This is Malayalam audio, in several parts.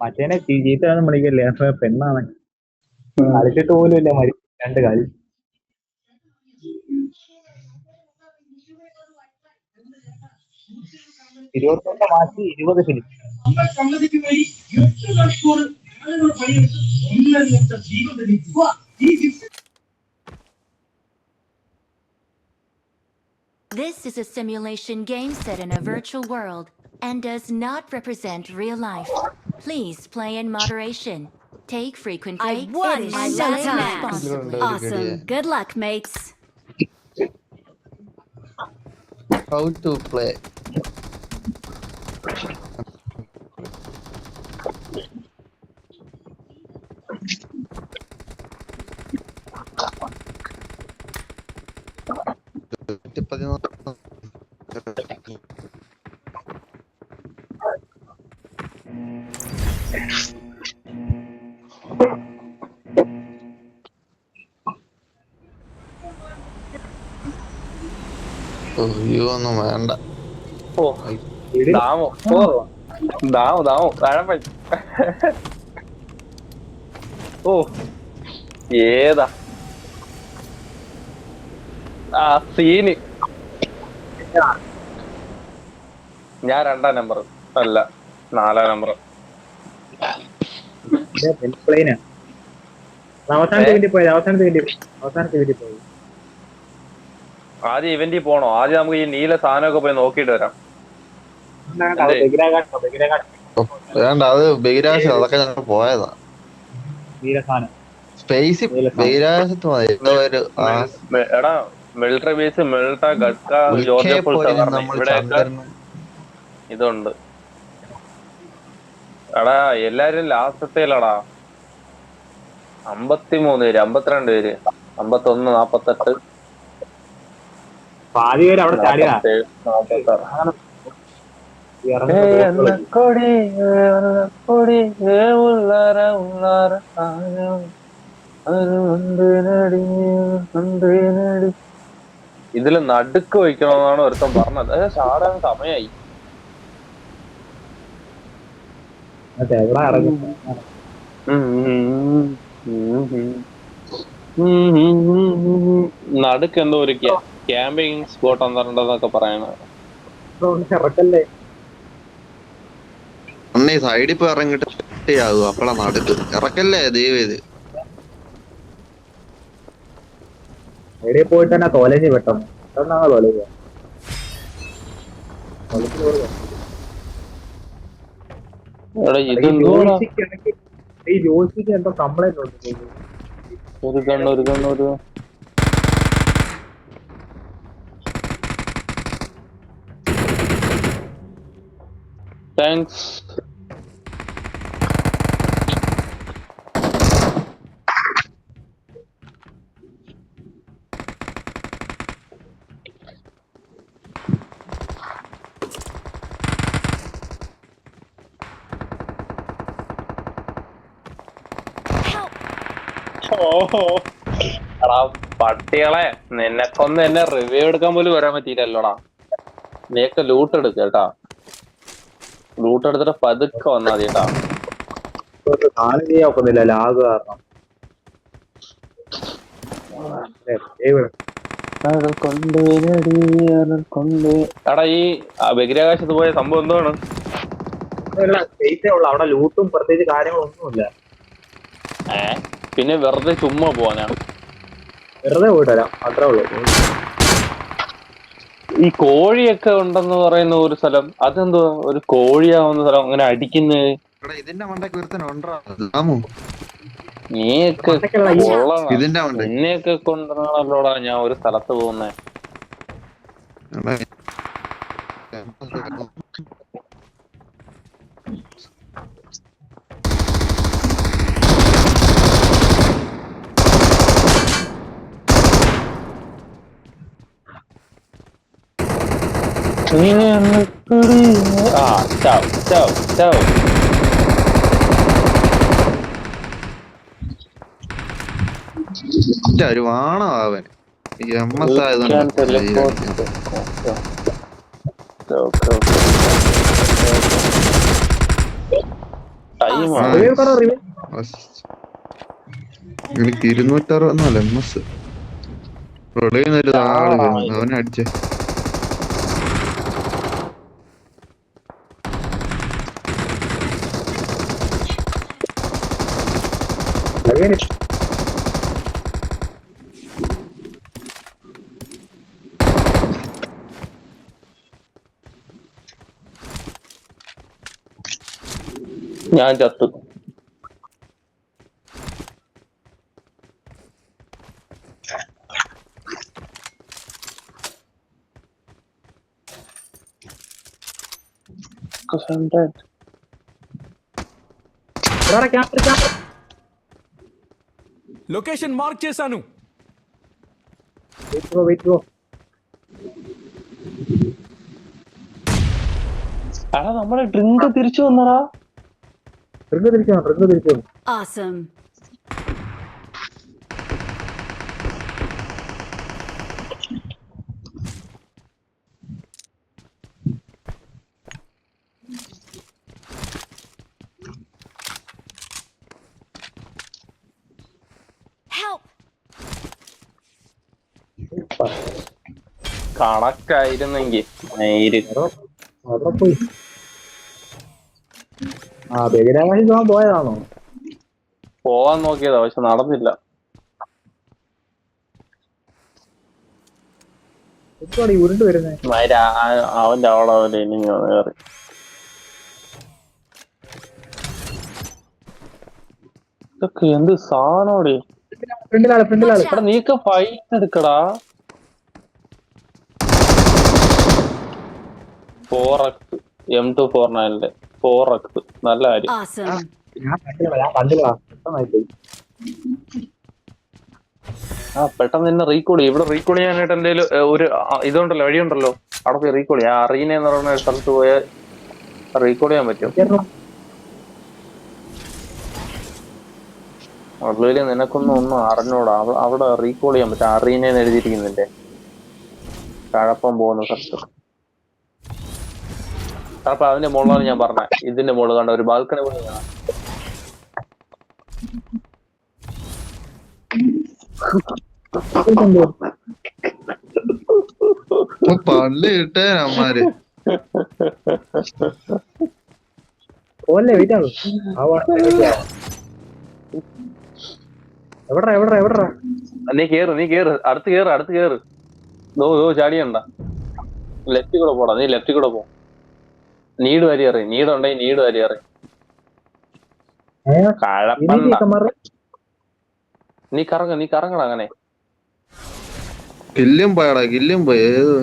മറ്റേനെ ചീത്തയൊന്നും വിളിക്കല്ലേ, അപ്പൊ പെണ്ണാണ്. കളിച്ചിട്ട് പോലും ഇല്ല മരി രണ്ട് കളി. 21 മാറ്റി 20 finish. This is a simulation game set in a virtual world and does not represent real life. Please play in moderation. Take frequent breaks and play responsibly. Awesome. Good luck, mates. How to play? ഒന്നും വേണ്ട. ദാമോ ദാമോ ദാമോ താഴെ. ഓ ഏതാ ആ സീന്. ഞാൻ 2ാം നമ്പർ അല്ല 4ാം നമ്പർ. അവസാനത്തെ വേണ്ടി പോയി. ആദ്യം ഇവന്റിൽ പോണോ? ആദ്യം നമുക്ക് ഈ നീല സാധനമൊക്കെ പോയി നോക്കിട്ട് വരാം. വേണ്ട, അത് ബഹിരാകാശം, അതൊക്കെ ഞങ്ങൾ പോയതാ. സ്പേസ് ബഹിരാകാശത്ത് മതി. എടാ മിലിറ്ററി ബേസ് മിൽട്ട ഗഡ്ക ജോർജിയ ഇവിടെയൊക്കെ ഇതുണ്ട്. എടാ എല്ലാരും ലാസ്റ്റത്തേലടാ 53 പേര്, 52 പേര്, 51, 48, പാതി പേര് അവിടെ ചാടിയാ. ഇതില് നടുക്ക് വയ്ക്കണമെന്നാണ് ഒരുത്തം പറഞ്ഞത്. ചാടാൻ സമയായി. നടുക്ക് എന്തോ ഒരു ക്യാമ്പിങ് സ്പോട്ട് എന്താണ്ടൊക്കെ പറയണ. സൈഡിൽ പോയി ഇറങ്ങിട്ട് ആകും അപ്പളാ നടുക്ക് ഇറക്കല്ലേ ദൈവം. ഇത് എവിടെ പോയിട്ട് തന്നെ കോളേജിൽ പെട്ടെന്ന് കോളേജ് ഈ ജോസിക്ക് എന്തോ കംപ്ലൈന്റ് ഉണ്ട്. ഒരു കണ്ണൂര് താങ്ക്സ്. എടാ പട്ടികളെ, നിന്നെക്കൊന്ന് എന്നെ റിവ്യൂ എടുക്കാൻ പോലും വരാൻ പറ്റിയില്ലല്ലോടാ. നീയൊക്കെ ലൂട്ട് എടുക്ക കേട്ടാ. ലൂട്ട് എടുത്തിട്ട് പതുക്കെ വന്നാ മതി കേട്ടാ. ലാഗ് കാരണം. എടാ ഈ ബഹിരാകാശത്ത് പോയ സംഭവം എന്താണ്? അവിടെ ലൂട്ടും പ്രത്യേകിച്ച് കാര്യങ്ങളൊന്നുമില്ല. പിന്നെ വെറുതെ ചുമ്മാ പോവാനാണ്. വെറുതെ പോയിട്ട് വരാം, അത്രേ ഉള്ളൂ. ഈ കോഴിയൊക്കെ ഉണ്ടെന്ന് പറയുന്ന ഒരു സ്ഥലം, അതെന്തോ ഒരു കോഴിയാവുന്ന സ്ഥലം അങ്ങനെ അടിക്കുന്നത്. നീയൊക്കെ നിന്നെയൊക്കെ കൊണ്ടാണല്ലോടാ ഞാൻ ഒരു സ്ഥലത്ത് പോകുന്നേ. ഒരു വാണോ അവൻ എനിക്ക് 264 MS. വെളിയിൽ ആള് അവനെ അടിച്ചേ. ഞാൻ ചത്തു. లొకేషన్ మార్క్ చేశాను. എടാ നമ്മുടെ ഡ്രിങ്ക് തിരിച്ചു വന്നടാ. Awesome. Help. കണക്കായിരുന്നെങ്കിൽ നേര് പോയതാണോ? പോവാൻ നോക്കിയതാ, പക്ഷെ നടന്നില്ല. ഉരുണ്ട് വരുന്നേ അവന്റെ അവളെ ഇനി കയറി. ഇതൊക്കെ എന്ത് സാധനോടി. എടാ നീക്ക് ഫൈറ്റ് എടുക്കടാ. 4x M249 4x നല്ല കാര്യം. Awesome. പെട്ടെന്ന് തന്നെ റീകോൾ ചെയ്യും. ഇവിടെ റീകോൾ ചെയ്യാനായിട്ട് എന്തെങ്കിലും ഒരു ഇതുണ്ടല്ലോ, വഴിയുണ്ടല്ലോ, അവിടെ പോയി റീകോൾ ചെയ്യാം. അറീന എന്ന് പറയുന്ന സ്ഥലത്ത് പോയാൽ റീകോൾ ചെയ്യാൻ പറ്റും. അതുപോലെ നിനക്കൊന്നും അറിഞ്ഞൂടാ. അവിടെ റീകോൾ ചെയ്യാൻ പറ്റും. അറീനന്ന് എഴുതിയിരിക്കുന്നില്ലേ കഴപ്പം പോകുന്ന സ്ഥലത്ത്. അപ്പൊ അതിന്റെ മുകളിലാണ് ഞാൻ പറഞ്ഞ. ഇതിന്റെ മുകളിൽ കണ്ട ഒരു ബാൽക്കണി പോലെ പള്ളി ഇട്ടേ അമ്മാര്. നീ കേറ് അടുത്ത് കേറ്. ദോ ചാടിയണ്ട. ലെഫ്റ്റിൽ കൂടെ പോടാ. നീ ലെഫ്റ്റിൽ കൂടെ പോ. നീട് വരി അറിയ. നീടുണ്ടെങ്കിൽ നീട് വരി അറിയ. കഴപ്പണ്ട. നീ കറങ്ങടാ അങ്ങനെ. കില്ലും പോയടാ. ഏത്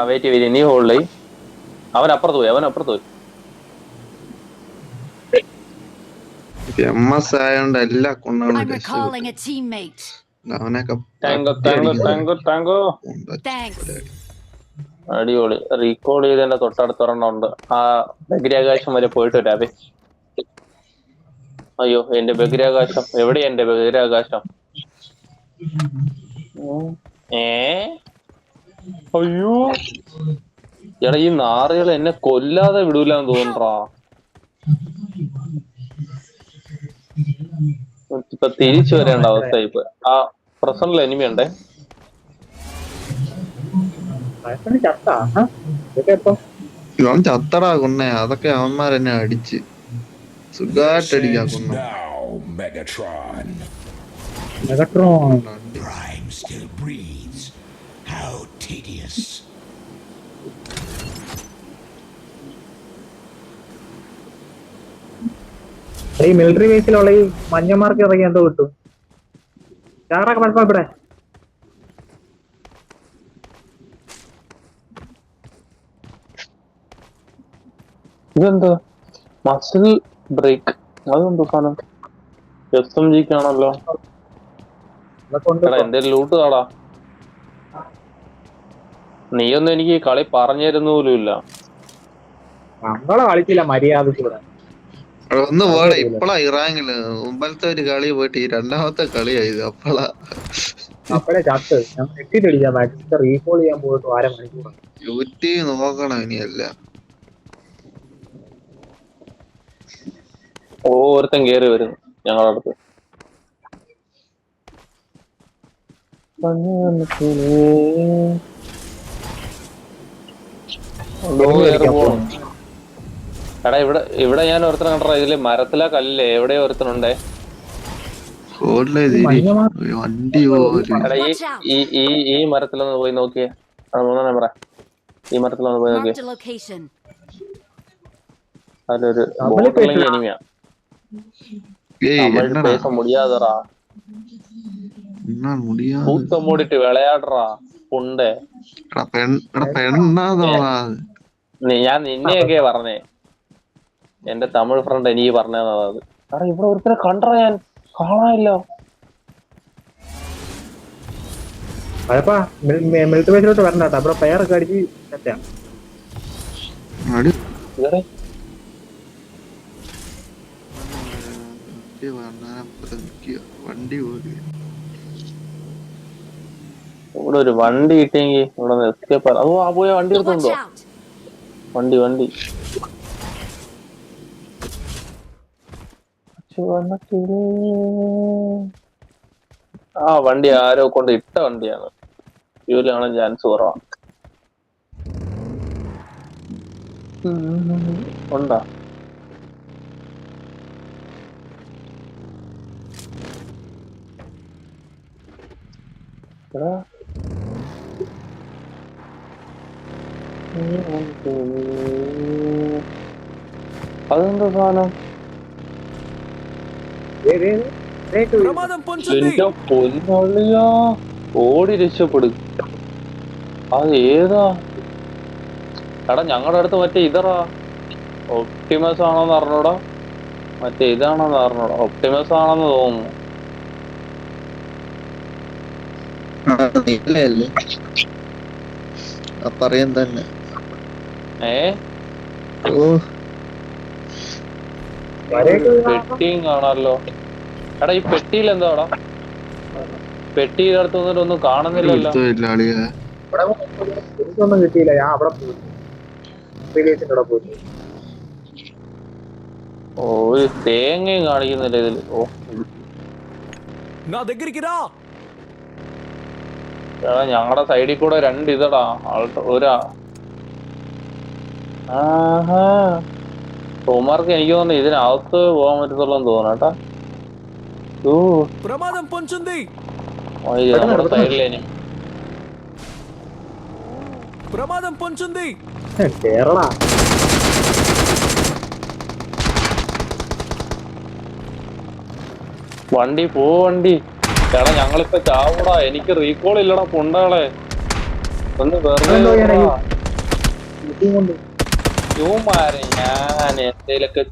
വെയിറ്റ് നീ ഹോൾഡ് ചെയ്. അവൻ അപ്പുറത്ത് പോയി. MS ആയോണ്ട് എല്ലാ കൊണ്ടാണ് I'm recalling a teammate. അവനൊക്കെ ടാങ്കോ. അടിപൊളി. റീകോൾ ചെയ്തതിന്റെ തൊട്ടടുത്തൊരെണ്ണം ഉണ്ട്. ആ ബഹിരാകാശം വരെ പോയിട്ട് വരാവേ. അയ്യോ എന്റെ ബഹിരാകാശം എവിടെയാ? എന്റെ ബഹിരാകാശം അയ്യോ എടാ ഈ നാറുകൾ എന്നെ കൊല്ലാതെ വിടൂലെന്ന് തോന്നണ്ടാ. ഇപ്പൊ തിരിച്ചു വരേണ്ട അവസ്ഥ. ഇപ്പൊ ആ പ്രസന്റിൽ എനിമി ഉണ്ടേ. ഇവൻ ചത്തടാ കുണ്ണേ. അതൊക്കെ അവന്മാരെന്നെ അടിച്ച് സുഖായിട്ടടിക്കാ കുണ്ണ. Prime still breathes. How tedious. ഈ മിലിറ്ററി ബേസിലുള്ള ഈ മഞ്ഞമാർക്ക് ഇറങ്ങി എന്തോ കിട്ടും. ചാറൊക്കെ പഴപ്പം ഇവിടെ ഇതെന്താ മസിൽ ബ്രേക്ക്? അതെന്തോ സാധനം? SMG ക്കാണല്ലോ. എന്റെ ലൂട്ട് കാടാ. നീയൊന്നും എനിക്ക് കളി പറഞ്ഞു തരുന്ന പോലും ഇല്ല. നമ്മളെ കളിച്ചില്ല മര്യാദക്ക് ഇവിടെ. ഒന്ന് പോടെ. ഇപ്പളാ ഇറാങ്കില് മുമ്പലത്തെ ഒരു കളി പോയിട്ട് ഈ രണ്ടാമത്തെ കളിയായത്. അപ്പളാ അപ്പഴേ ചത്ത് ഞാൻ എത്തിയിട്ടടിക്കാൻ മാക്സിമം റീകോൾ ചെയ്യാൻ പോയിട്ട് 1/2 മണിക്കൂർ. യൂട്യൂബ് നോക്കണം ഇനിയല്ല. ഒരുത്തൻ കേറി വരുന്നു ഞങ്ങളുടെ അടുത്ത്. എടാ ഇവിടെ ഞാൻ ഒരുത്തനെ കണ്ടോ, ഇതില് മരത്തിലെ കല്ലേ എവിടെയോ ഒരുത്തനുണ്ടേ. വണ്ടി എടാ ഈ മരത്തിലൊന്ന് പോയി നോക്കിയേ. 3 നമ്പറാ. ഈ മരത്തിലൊന്ന് പോയി നോക്കിയേ. Marked a location. അതിലൊരു ബോർഡറിലേക്ക് എനിമിയാ. பேச முடியாதடா. தூக்க மூடிட்டு விளையாடுறா புண்டை. ഞാൻ നിന്നെയൊക്കെ പറഞ്ഞേ, എന്റെ തമിഴ് ഫ്രണ്ട് എനിക്ക് പറഞ്ഞത്. കാരണം ഇവിടെ ഒരുത്തരെ കണ്ടോ, ഞാൻ കാണാനില്ലോ. അതപ്പാ മിലിറ്ററി ബേസിലോട്ട് വരണ്ട കേട്ടോ, അവിടെ ഫയറൊക്കെ അടിച്ച് സെറ്റാ. വണ്ടി പോലും ഇവിടെ ഒരു വണ്ടി കിട്ടിയെങ്കിൽ ഇവിടെ എസ്കേപ്പ്. അതോ ആ പോയ വണ്ടി Watch എടുത്തുണ്ടോ? out. വണ്ടി ആ വണ്ടി ആരോ കൊണ്ട് ഇട്ട വണ്ടിയാണ്. ഫ്യൂല് കാണാൻ ചാൻസ് കുറവാണ്. ഉണ്ടാ അതെന്താ സാധനം? ప్రమాదం పొంచుంది. എന്റെ പൊന്നളിയാ, ഓടി രക്ഷപ്പെടും. അത് ഏതാ? എടാ ഞങ്ങളുടെ അടുത്ത് മറ്റേ ഇതറാ, ഒപ്റ്റിമസ് ആണോന്ന് അറിഞ്ഞൂടാ, മറ്റേ ഇതാണോന്ന് അറിഞ്ഞൂടാ. ഒപ്റ്റിമസ് ആണെന്ന് തോന്നുന്നു. പറയാൻ തന്നെ. പെട്ടിയും കാണാമല്ലോ. എടാ ഈ പെട്ടിയിൽ എന്താടാ? പെട്ടിയുടെ അടുത്ത് വന്നിട്ട് ഒന്നും കാണുന്നില്ലല്ലോ. എനിക്കൊന്നും കിട്ടിയില്ല, ഞാൻ അവിടെ പോയി. ഒരു തേങ്ങയും കാണിക്കുന്നില്ല ഇതില്. నా దగ్గరికి రా. എടാ ഞങ്ങളുടെ സൈഡിൽ കൂടെ 2 ഇതടാ തോമാർക്ക് എനിക്ക് തോന്നുന്നു ഇതിനകത്ത് പോകാൻ പറ്റത്തുള്ളൂ തോന്നട്ടാ. ప్రమాదం పొంచుంది. നമ്മുടെ സൈഡിലേനി ప్రమాదం పొంచుంది. കേരള വണ്ടി വണ്ടി. എടാ ഞങ്ങളിപ്പോ ചാവൂടാ, എനിക്ക് റീകോൾ ഇല്ലടാ പൊണ്ടാളെ. ഒന്ന് വെറുതെ ൂമാരെ ഞാൻ എന്തേലൊക്കെ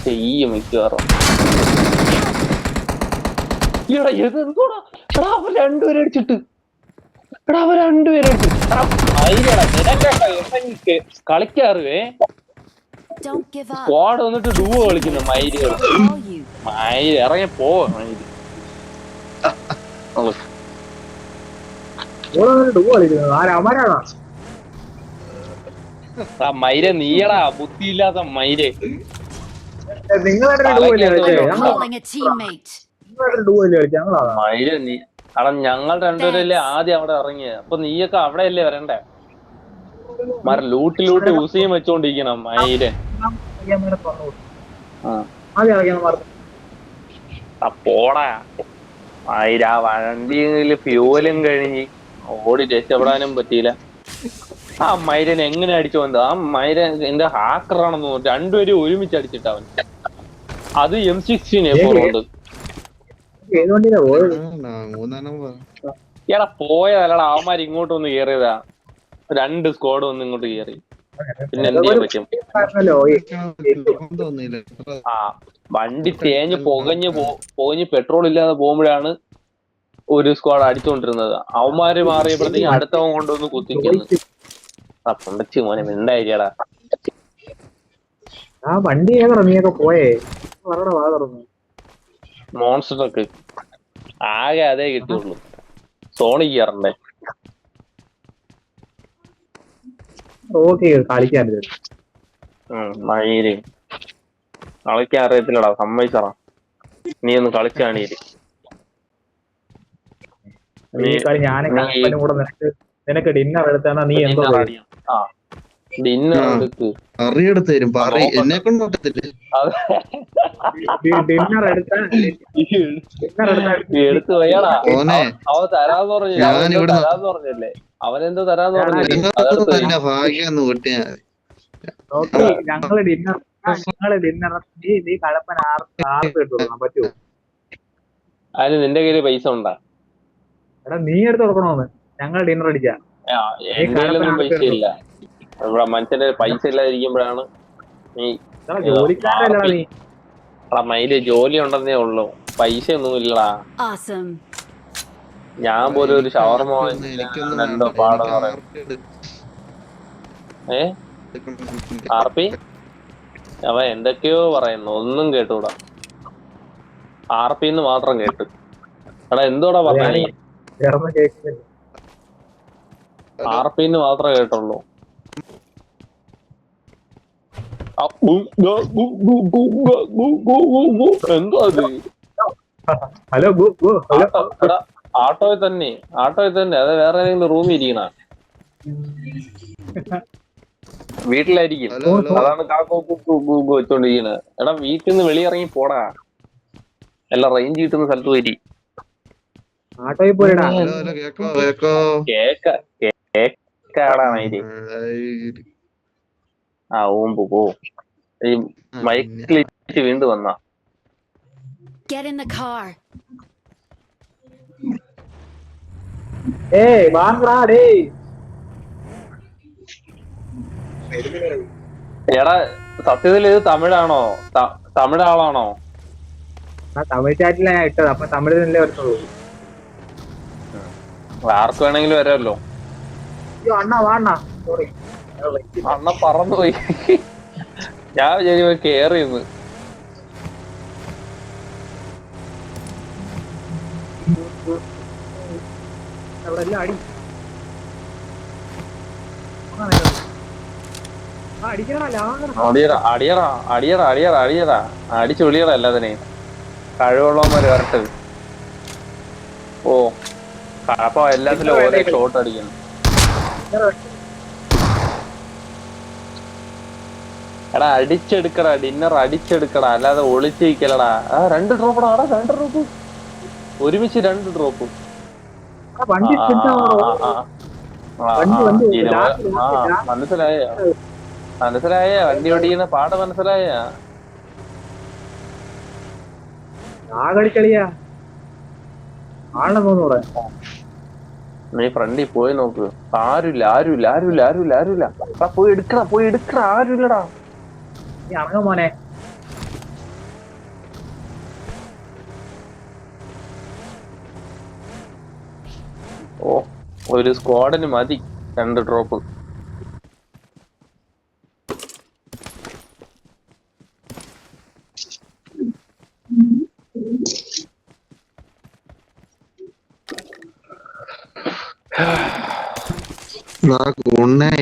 ചെയ്യും മിക്കവാറും. എടാ ഇതെന്തോടാ, എടാ അവൻ 2 പേരെ അടിച്ചിട്ട്. നിനക്കൊക്കെ കളിക്കാറുവേ. Don't give up. സ്ക്വാഡ് വന്നിട്ട് ഡുവോ കളിക്കുന്നു മൈരികൾ. Call you. മൈര് ഇറങ്ങി പോ. മൈര നീയടാ, ബുദ്ധിയില്ലാത്ത മൈര്. Calling a teammate. മൈര നീ അവിടെ ഞങ്ങൾ 2 പേരല്ലേ ആദ്യം അവിടെ ഇറങ്ങിയത്. അപ്പൊ നീയൊക്കെ അവിടെ അല്ലേ വരണ്ടേ? ലൂട്ട് യൂസിയും വെച്ചോണ്ടിരിക്കണം മൈര്. പോടാ മൈര. വണ്ടിയിൽ ഫ്യൂവലും കഴിഞ്ഞ് ഓടി രക്ഷപ്പെടാനും പറ്റിയില്ല. ആ മൈരനെ എങ്ങനെ അടിച്ചു വന്നത്? ആ മൈര എന്റെ ഹാക്കറാണെന്ന് തോന്നുന്നു. 2 പേരും ഒരുമിച്ച് അടിച്ചിട്ട് അവൻ. അത് M16 കൊണ്ട്. എടാ പോയതല്ലടാ, അവന്മാർ ഇങ്ങോട്ട് വന്ന് കേറിയതാ. 2 സ്ക്വാഡ് വന്ന് ഇങ്ങോട്ട് കേറി. പിന്നെ എന്ത് ചെയ്യാൻ പറ്റും? ആ വണ്ടി തേഞ്ഞ് പുകഞ്ഞ് പെട്രോൾ ഇല്ലാതെ പോകുമ്പോഴാണ് ഒരു സ്ക്വാഡ് അടിച്ചുകൊണ്ടിരുന്നത്. അവന്മാര് മാറിയപ്പോഴത്തേക്കും അടുത്തവൻ കൊണ്ടുവന്ന് കുത്തിക്കുന്നു. ആ പൊണ്ടച്ചി മോനെ മിണ്ടായിരിക്കടാ. ആ വണ്ടി ഏതാ നീയൊക്കെ പോയേ? മോൺസ്റ്റർ ഒക്കെ ആകെ അതേ കിട്ടിയുള്ളൂ. സോണിക്ക് കയറണ്ടേ? ഓക്കെ കളിക്കാൻ മയില് കളിക്കാൻ അറിയത്തില്ലടാ, സമ്മതിച്ചടാ. നീ ഒന്ന് കളിച്ചു കാണിയിര്. ഈ കളി ഞാൻ കൂടെ നിനക്ക് ഡിന്നർ എടുത്താ നീ എന്തോ ഡിന്നർ എടുക്ക്. അറിയെടുത്ത് തരും. പറ എന്നെ കൊണ്ട് പറ്റത്തില്ല. ഡിന്നർ എടുത്ത് വയ്യടാ. മോനെ അവൻ തരാന്ന് പറഞ്ഞല്ലേ? അവനെന്തോ തരാന്ന് പറഞ്ഞില്ലേ? ഭാഗ്യം കൂട്ടിയാ നോക്കി ഞങ്ങള് ഡിന്നർ നീ കഴപ്പൻ ആർക്ക് ഇട്ട് കൊടുക്കണം പറ്റുമോ? അതിന് നിന്റെ കയ്യില് പൈസ ഉണ്ടാ? എടാ നീ എടുത്ത് കൊടുക്കണോന്ന്. ഞങ്ങൾ ഡിന്നർ അടിച്ചാ എന്റെ കയ്യിലൊന്നും പൈസ ഇല്ല. ഇവിടെ മനുഷ്യന്റെ പൈസ ഇല്ലാതിരിക്കുമ്പോഴാണ് നീ ജോലിക്കാരല്ലടാ നീ. മയില് ജോലി ഉണ്ടെന്നേ ഉള്ളൂ, പൈസ ഒന്നും ഇല്ലടാ. Awesome. ഞാൻ പോലും ഒരു ഷവർമ എന്തോ പാടെന്ന് പറയാം. ആർപി അവൻ എന്തൊക്കെയോ പറയുന്നു, ഒന്നും കേട്ടൂടാ. ആർപിന്ന് മാത്രം കേട്ട്. എടാ എന്തോടാ പറഞ്ഞ? ആർപിന്ന് മാത്രമേ കേട്ടുള്ളൂ. എന്തോ അത്? ഹലോ ആട്ടോയിൽ തന്നെ അത് വേറെ ഏതെങ്കിലും റൂമിൽ ഇരിക്കണ? വീട്ടിലായിരിക്കും, അതാണ് കാക്കോ വെച്ചോണ്ടിരിക്കണത്. എടാ വീട്ടിൽ നിന്ന് വെളിയിറങ്ങി പോടാ, എല്ലാം റേഞ്ച് കിട്ടുന്ന സ്ഥലത്ത് വരി. കേക്കാടാ മൈരി. ആ ഓമ്പ് പോ. ഈ മൈക്കിൽ വീണ്ടും വന്നാ. Get in the car. എടാ സത്യത്തിൽ ഇത് തമിഴാണോ? തമിഴ് ആളാണോ? തമിഴ് ചാറ്റിലാണ് ഞാൻ ഇട്ടത്. അപ്പൊ തമിഴിലല്ലേ വരത്തുള്ളൂ. ആർക്ക് വേണമെങ്കിലും വരാമല്ലോ. അണ്ണ പറന്നുപോയി. ഞാൻ വിചാരിച്ചു കേറിയെന്ന്. അടിയടാ അടിച്ചൊളിയടാ എല്ലാത്തിനെയും. കഴിവുള്ളവന്മാര് വരട്ടെ. ഓ അപ്പൊ എല്ലാത്തിലും ഓരോ ഷോട്ട് അടിക്കണം. എടാ അടിച്ചെടുക്കടാ, ഡിന്നർ അടിച്ചെടുക്കടാ, അല്ലാതെ ഒളിച്ചിരിക്കലടാ. 2 ഡ്രോപ്പടാ. 2 ഡ്രോപ്പ് ഒരുമിച്ച്, 2 ഡ്രോപ്പ്. മനസ്സിലായ വണ്ടി ഓടിക്കുന്ന പാട് മനസ്സിലായ? നീ ഫ്രണ്ടിൽ പോയി നോക്ക്. ആരുമില്ല. പോയി എടുക്കടാ. ആരുമില്ലടാ. മോനെ ഓ ഒരു സ്ക്വാഡിന് മതി 2 ഡ്രോപ്പ്.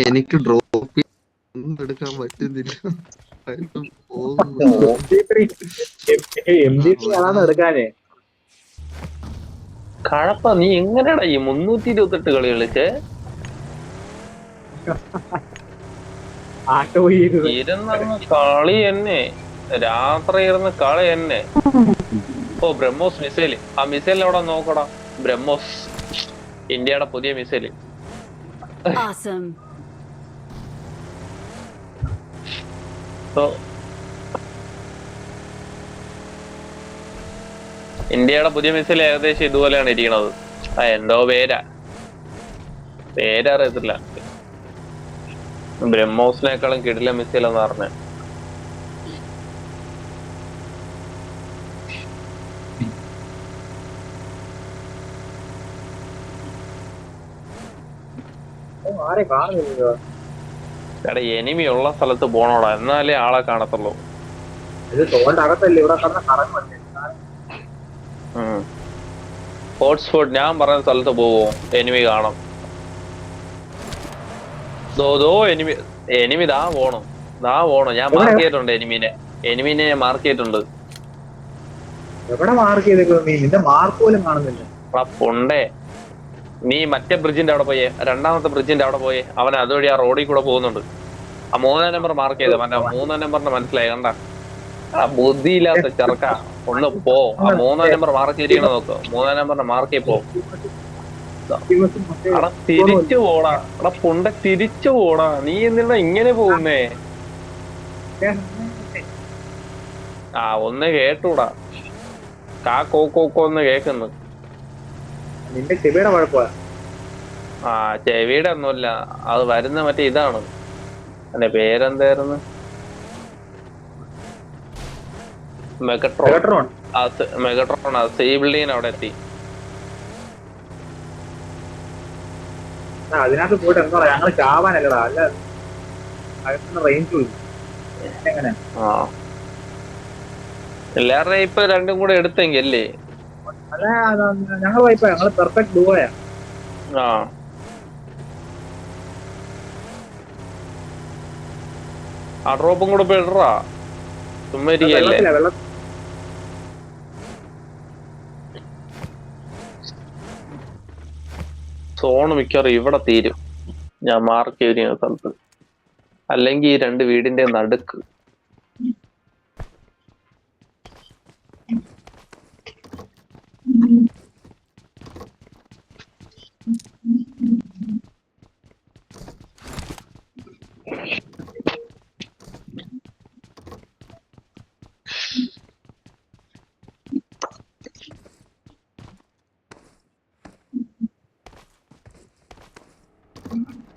എനിക്ക് ഡ്രോപ്പ് ഒന്നും എടുക്കാൻ പറ്റുന്നില്ല. എടുക്കാനേ കഴപ്പ നീ എങ്ങനെയാടാ ഈ 328 കളി കളിച്ചേ? ഇരുന്നങ്ങ് കളി തന്നെ, രാത്രി ഇരുന്ന് കളി തന്നെ. ഓ ബ്രഹ്മോസ് മിസൈല്. ആ മിസൈൽ എവിടെ നോക്കടാ? ബ്രഹ്മോസ് ഇന്ത്യയുടെ പുതിയ മിസൈല്. Awesome. ഇന്ത്യയുടെ പുതിയ മിസൈൽ ഏകദേശം ഇതുപോലെയാണ് ഇരിക്കണത്. എന്തോ പേരറിയത്തില്ല. ബ്രഹ്മോസിനേക്കാളും കിടില മിസൈൽ എന്ന് പറഞ്ഞ. എടാ എനിമി ഉള്ള സ്ഥലത്ത് പോണോടാ, എന്നാലേ ആളെ കാണത്തുള്ളൂ. ഹോട്ട്സ്പോട്ട് ഞാൻ പറയുന്ന സ്ഥലത്ത് പോവോ? എനിമി കാണും. ദോ എനിമി ദാ പോണം. ഞാൻ മാർക്ക് ചെയ്തിട്ടുണ്ട് എനിമിനെ ഞാൻ മാർക്ക് ചെയ്തിട്ടുണ്ട്. എവിടെ മാർക്ക് ചെയ്തേക്കോ നീ? നിന്റെ മാർക്ക് പോലും കാണുന്നില്ല. പൊണ്ടേ, നീ മറ്റേ ബ്രിഡ്ജിന്റെ അവിടെ പോയേ, രണ്ടാമത്തെ ബ്രിഡ്ജിന്റെ അവിടെ പോയേ. അവൻ അതുവഴി ആ റോഡിൽ കൂടെ പോകുന്നുണ്ട്. ആ 3-ാം നമ്പർ മാർക്ക് ചെയ്ത മറ്റേ 3-ാം നമ്പറിന്റെ മനസ്സിലായി കണ്ട? ആ ബുദ്ധിയില്ലാത്ത ചെറുക്ക, ഒന്ന് പോ. ആ 3-ാം നമ്പർ മാർക്ക് ചെയ്തിരിക്കണ നോക്ക്. 3-ാം നമ്പറിന്റെ മാർക്ക് പോ. എടാ തിരിച്ചു പോടാ. എടാ പൊണ്ട തിരിച്ചു പോടാ. നീ എന്തിനാ ഇങ്ങനെ പോകുന്നേ? ഒന്ന് കേട്ടൂടാ. കോന്ന് കേക്കുന്നു. നിന്റെ ചെവിയുടെ കുഴപ്പമാ. ചെവിയുടെ ഒന്നുമില്ല, അത് വരുന്ന മറ്റേ ഇതാണ്. അല്ലെ പേരെന്തായിരുന്നു? മെഗട്രോൺ. മെഗട്രോൺ. സീ ബിൽഡിങ്ങിന് അവിടെ എത്തി. അതിനകത്ത് പോയിട്ട് എന്താ പറയാ, ഞങ്ങള് ചാവാനല്ലടാ. അല്ല റേഞ്ച് പോയി. എങ്ങനെ എല്ലാവരുടെയും ഇപ്പൊ രണ്ടും കൂടെ എടുത്തെങ്കിൽ അല്ലേ? അല്ല ഞങ്ങൾ പോയപ്പോ ഞങ്ങള് പെർഫെക്റ്റ് ഡുവോയാ. ആ ഡ്രോപ്പും കൂടെ ഇപ്പൊ ഇടറാ. ചുമ്മാ ഇരിക്കല്ലേ. സോണ് മിക്കവാറും ഇവിടെ തീരും, ഞാൻ മാർക്ക് ചെയ്തിരിക്കുന്ന സ്ഥലത്ത്. അല്ലെങ്കിൽ ഈ 2 വീടിന്റെ നടുക്ക്.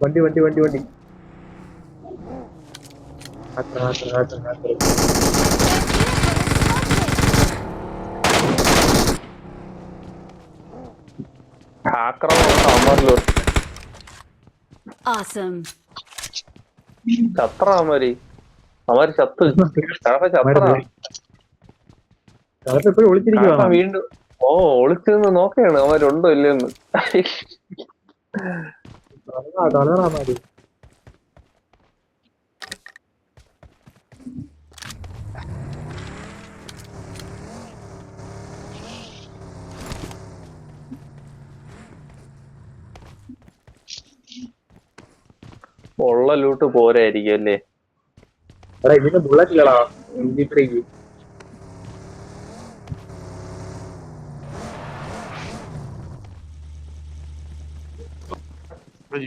വണ്ടി Awesome. ചത്ര അവന്മാര് ചത്ത്. വീണ്ടും ഒളിച്ചെന്ന് നോക്കുകയാണ് അവരുണ്ടോ ഇല്ലെന്ന്. ഉള്ള ലൂട്ട് പോരായിരിക്കും അല്ലേ? ഇതിന്റെ ബുള്ളറ്റ് ഇല്ലടാ. MP3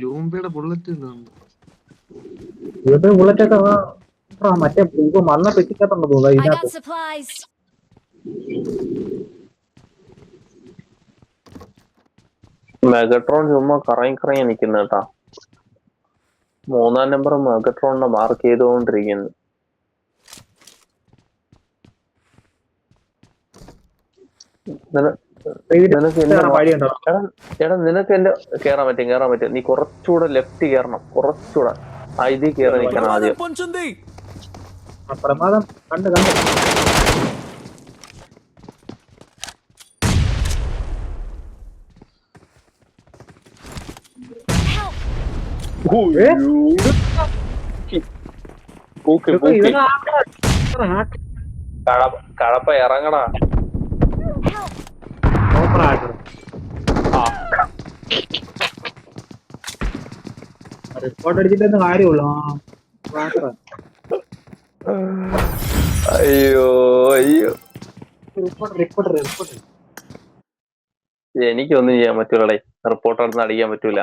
ലൂംബയുടെ ബുള്ളറ്റ് ബുള്ളറ്റ് ഒക്കെ മറ്റേ മണ്ണ പെറ്റിക്കത്തുണ്ടോ തോന്നുന്നു I got ഇതിനകത്ത്. supplies. മെഗട്രോൺ ചുമ്മാ കറങ്ങി നിക്കുന്ന കേട്ടാ. 3-ാം നമ്പർ മെഗട്രോണിനെ മാർക്ക് ചെയ്തുകൊണ്ടിരിക്കുന്നു. നിനക്ക് എന്റെ കേറാൻ പറ്റും. നീ കുറച്ചുകൂടെ ലെഫ്റ്റ് കേറണം, കുറച്ചുകൂടെ. ഇതിൽ കേറി നിൽക്കണം ആദ്യം. പ്രമാദം കണ്ട് കഴപ്പ ഇറങ്ങടാ. റിപ്പോർട്ട് അടിച്ചിട്ടൊന്നും കാര്യമുള്ളൂ. അയ്യോ റിപ്പോർട്ട് എനിക്കൊന്നും ചെയ്യാൻ പറ്റൂലേ. റിപ്പോർട്ട് അടിക്കാൻ പറ്റൂല.